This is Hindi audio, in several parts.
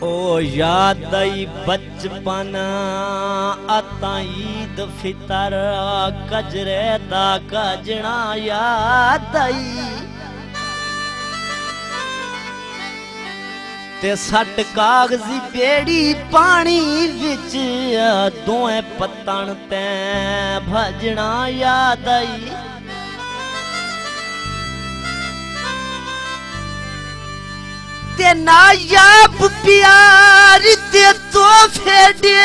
ओ याद आई बचपन अता ईद फितर कजरे दा कजना याद आई ते सट कागजी बेड़ी पानी विच दोए पत्तन ते भजना याद आई ते नायाब प्यार ते तोहफे दे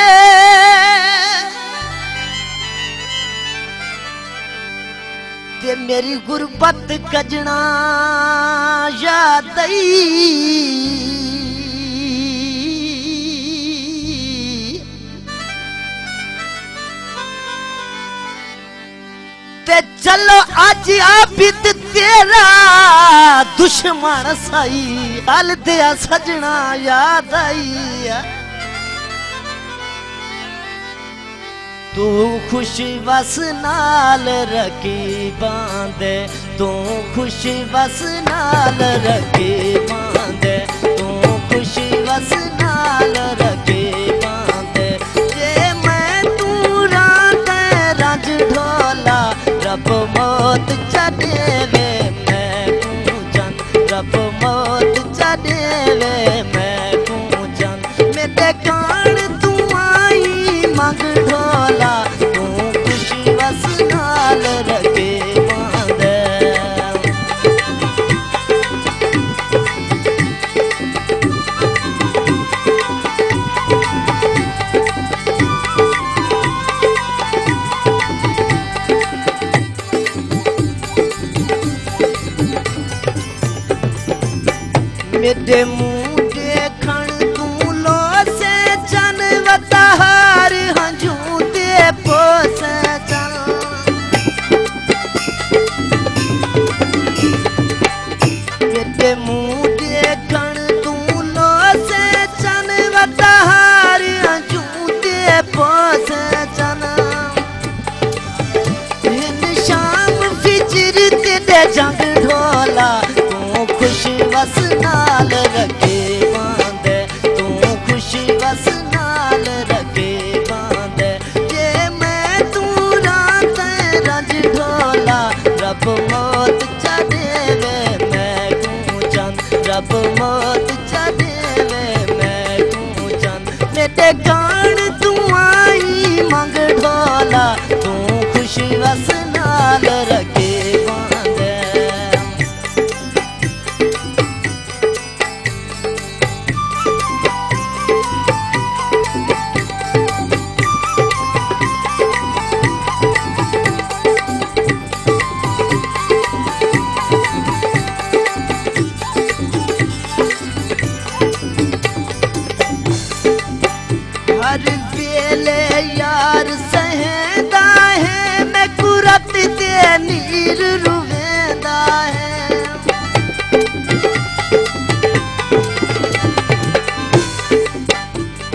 ते मेरी गुरबत कजना याद आई ते चलो आज आबिद तेरा दुश्मन सही हल दिया सजना याद आई तू खुश बस नाल रखी बांधे तू खुश बस नाल रखी बांधे तू खुश बस नाल रखी बांधे जे मैं तू रात रज ढोला रब मौत चढ़ेवे मैं पूजन रब मौत चढ़ेवे मैं पूजन मेरे कान तू आई मंग ढोला तू खुशी बस नाल रखे बांधे मेरे मुंह देखण तू लो से चन वतार हंजू दे पोस चन मेरे मुंह देखण तू लो से चन वतार हंजू दे पोस चन इन शाम फिजर ते जंग ढोला तू खुश बस नाल रखे बांधे तू खुशी बस नाल रखे बांधे जे मैं तू रात रज ढोला रब मौत चढ़ेवे मैं पूजन रब मौत चढ़ेवे मैं पूजन मेरे गान तू आई मंग ढोला तू खुशी बस नाल रखे बांधे हर वेले यार सहदा है मैं कुरत दे नीर रुवेंदा है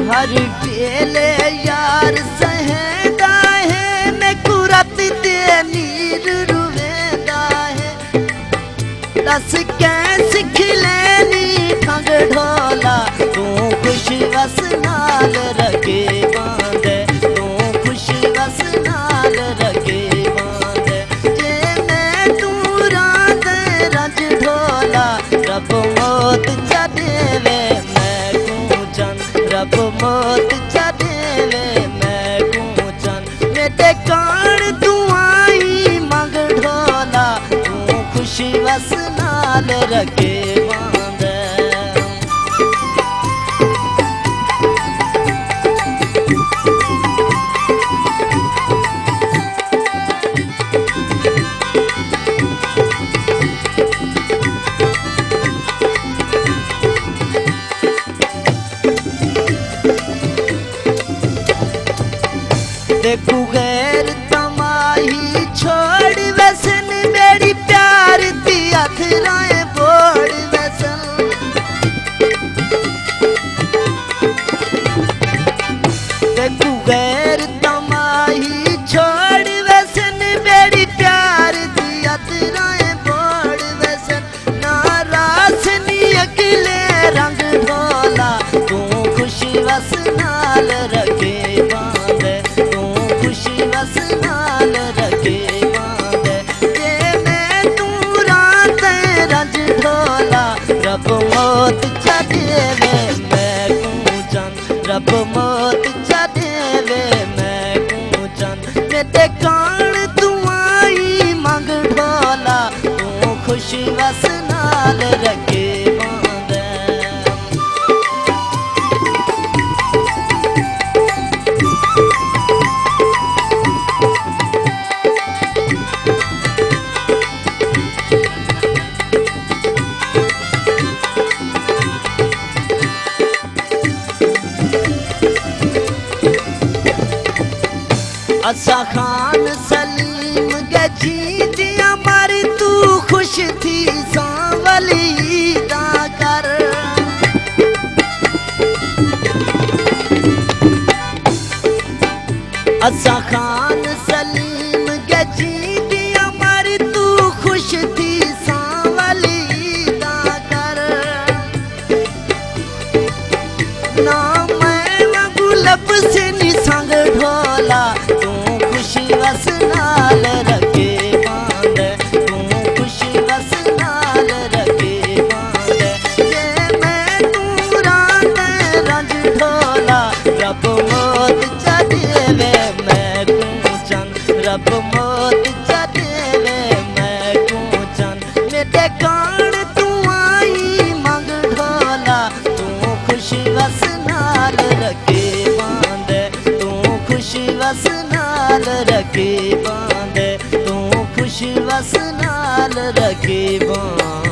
हर वेले यार सहदा है मैं कुरत दे नीर रुवेंदा है दस कै सिख लैनी ठंग ढोला तू खुश बस नाल रखे बांधे तू खुश बस नाल रखे बांधे जे मैं तू रात रज ढोला रब मौत चढ़ेवे मैं पूजन रब मौत चढ़ेवे मैं पूजन मेरे कान तू आई मंग ढोला तू खुश बस नाल रखे बांधे देखू गैर तमाही छोड़ वसन मेरी प्यार दी अथराएं बोल रखे बांधे जे मैं तू रात रंज ढोला रब मौत चढ़ेवे मैं कूचन रब मौत चढ़ेवे मैं कूचन मेरे कान तू आई मंग ढोला तू खुश वस नाल रखे बांधे असा खान सलीम के जी दिया मर तू खुश थी सांवली दा कर असा खान सलीम के जी दिया मर तू खुश थी सांवली दा कर ना मैं गुलब से निसंग ढोला वस नाल रखे बांधे तू खुश वस नाल रखे बांधे जे मैं तू रात रंज ढोला रब मौत चढ़ेवे मैं कूचन रब मौत चढ़ेवे मैं कूचन मेरे कान तू आई मंग ढोला तू खुश वस नाल रखे बांधे तू खुश वस नाल रखे बांधे तू खुश वस नाल रखे बांधे।